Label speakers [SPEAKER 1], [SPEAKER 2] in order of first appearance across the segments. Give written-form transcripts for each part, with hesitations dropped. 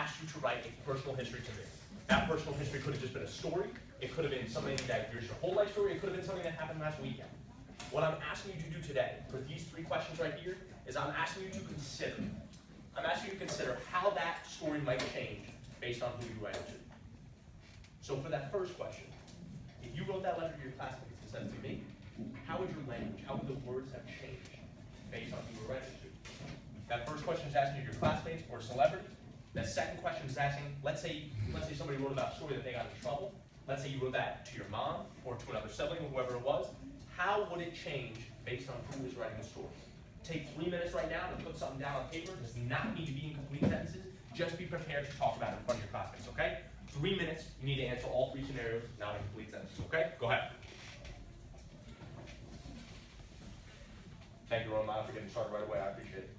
[SPEAKER 1] asked you to write a personal history to me. That personal history could have just been a story. It could have been something that is your whole life story. It could have been something that happened last weekend. What I'm asking you to do today for these 3 questions right here is I'm asking you to consider. I'm asking you to consider how that story might change based on who you write it to. So for that first question, if you wrote that letter to your classmates and sent it to me, how would your language, how would the words have changed based on who you were writing to? That first question is asking your classmates or celebrities. That second question is asking, let's say somebody wrote about a story that they got in trouble. Let's say you wrote that to your mom or to another sibling or whoever it was. How would it change based on who is writing the story? Take 3 minutes right now to put something down on paper. It does not need to be in complete sentences. Just be prepared to talk about it in front of your classmates, okay? 3 minutes, you need to answer all 3 scenarios, not in complete sentences, okay? Go ahead. Thank you, Roman, for getting started right away. I appreciate it.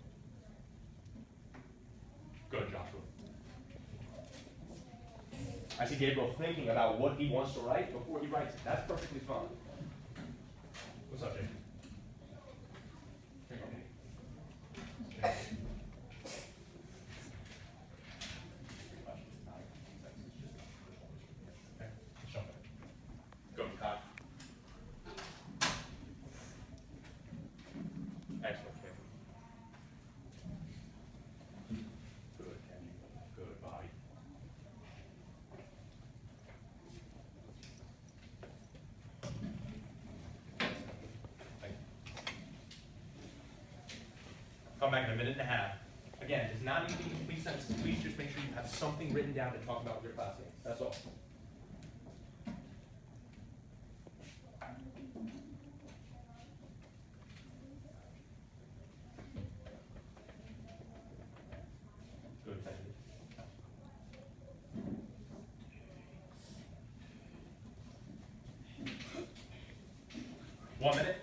[SPEAKER 1] Good, Joshua. I see Gabriel thinking about what he wants to write before he writes it. That's perfectly fine. What's up, Jake? Okay. Go, Kyle. Excellent, Kim. Good, Kenny. Good, Bobby. Come back in a minute and a half. Again, it does not need to be complete sentences. Please just make sure you have something written down to talk about with your classmates. That's all. Good, thank you. 1 minute.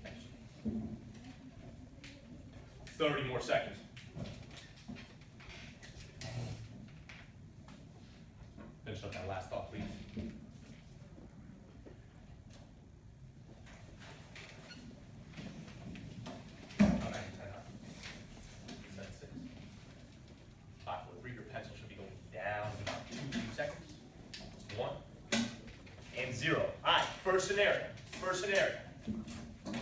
[SPEAKER 1] Thanks. 30 more seconds. Finish up that last thought, please. First scenario.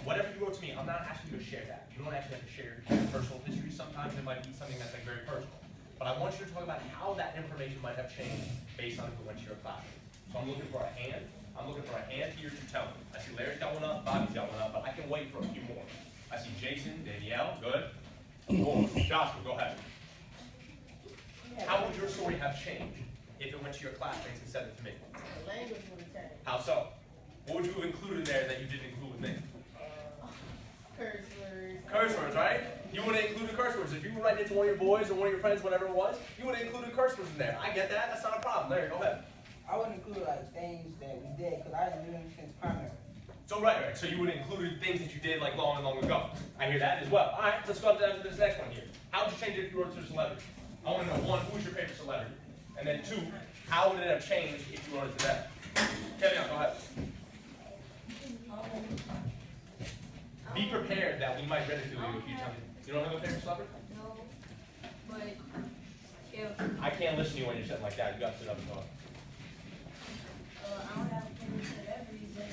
[SPEAKER 1] Whatever you wrote to me, I'm not asking you to share that. You don't actually have to share your personal history. Sometimes it might be something that's like very personal. But I want you to talk about how that information might have changed based on who went to your class. So I'm looking for a hand. I'm looking for a hand here to tell me. I see Larry's got one up, Bobby's got one up, but I can wait for a few more. I see Jason, Danielle, good. Joshua, go ahead. How would your story have changed if it went to your classmates and sent it to me?
[SPEAKER 2] The language would change.
[SPEAKER 1] How so? What would you have included there that you didn't include with me?
[SPEAKER 2] Curse words.
[SPEAKER 1] Curse words, right? You would have included curse words. If you were writing it to one of your boys or one of your friends, whatever it was, you would have included curse words in there. I get that. That's not a problem. Larry, go ahead.
[SPEAKER 3] I would include like things that we did because I didn't do them since primary.
[SPEAKER 1] So right. So you would have included things that you did like long ago. I hear that as well. All right, let's go down to this next one here. How would you change it if you wrote it to a celebrity? I want to know, 1, who's your favorite celebrity? And then 2, how would it have changed if you wrote it to them? Kevin, go ahead. Be prepared that we might read it to you if you tell me. You don't have a favorite celebrity?
[SPEAKER 2] No, but if
[SPEAKER 1] I can't listen to you when you're sitting like that. You got to sit up and talk.
[SPEAKER 2] I don't have a favorite celebrity, but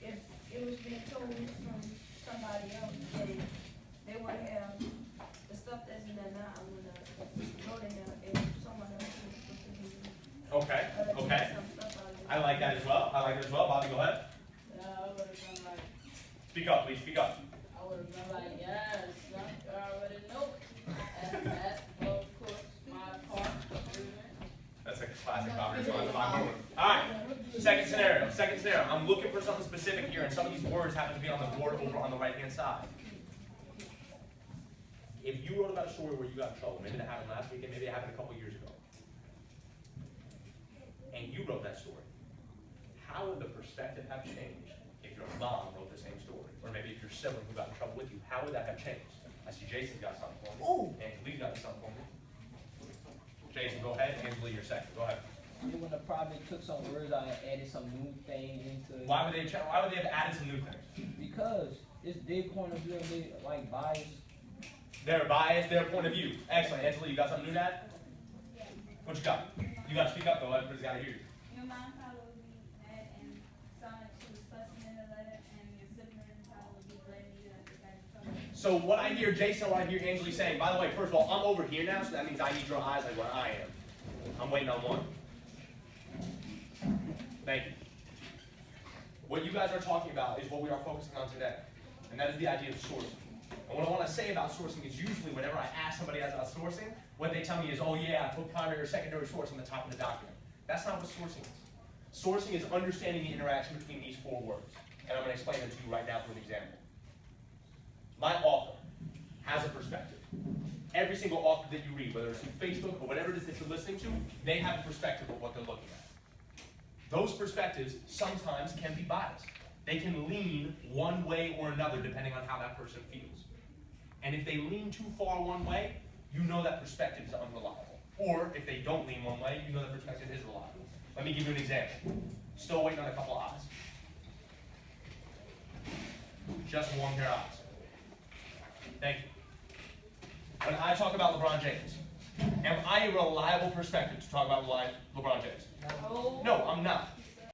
[SPEAKER 2] if it was being told from somebody else that they would have the stuff that's in there now, I would know they have if someone else was supposed to do.
[SPEAKER 1] Okay. I like that as well. Bobby, go ahead.
[SPEAKER 4] I would have been like,
[SPEAKER 1] Speak up, please. Speak up.
[SPEAKER 4] I would have been like, yes, I already know. And that, of course, my part.
[SPEAKER 1] That's a classic Bobby response. All right. Second scenario. I'm looking for something specific here, and some of these words happen to be on the board over on the right-hand side. If you wrote about a story where you got in trouble, maybe that happened last week, and maybe it happened a couple years ago, and you wrote that story, how would the perspective have changed if your mom wrote the same story? Or maybe if your sibling who got in trouble with you, how would that have changed? I see Jason's got something for me.
[SPEAKER 3] Ooh.
[SPEAKER 1] Angelique's got something for me. Jason, go ahead. Angelique, you're second. Go ahead.
[SPEAKER 3] They wouldn't have probably took some words out and added some new things into it.
[SPEAKER 1] Why would they have added some new things?
[SPEAKER 3] Because it's their point of view and they like bias.
[SPEAKER 1] Their bias, their point of view. Excellent. Angela, you got something new to add? What you got? You got to speak up though. Everybody's got to hear you.
[SPEAKER 5] Your mom probably would be mad and sound like she was fussing in the letter, and your sibling probably would be blaming you that you guys trouble.
[SPEAKER 1] So what I hear Jason, what I hear Angela saying, by the way, first of all, I'm over here now, so that means I need your eyes like where I am. I'm waiting on one. Thank you. What you guys are talking about is what we are focusing on today, and that is the idea of sourcing. And what I want to say about sourcing is usually whenever I ask somebody about sourcing, what they tell me is, oh yeah, I put primary or secondary source on the top of the document. That's not what sourcing is. Sourcing is understanding the interaction between these four words. And I'm going to explain them to you right now through an example. My author has a perspective. Every single author that you read, whether it's through Facebook or whatever it is that you're listening to, they have a perspective of what they're looking at. Those perspectives sometimes can be biased. They can lean one way or another depending on how that person feels. And if they lean too far one way, you know that perspective is unreliable. Or if they don't lean one way, you know that perspective is reliable. Let me give you an example. Still waiting on a couple eyes. Just one pair of eyes. Thank you. When I talk about LeBron James, am I a reliable perspective to talk about LeBron James?
[SPEAKER 4] No.
[SPEAKER 1] No, I'm not.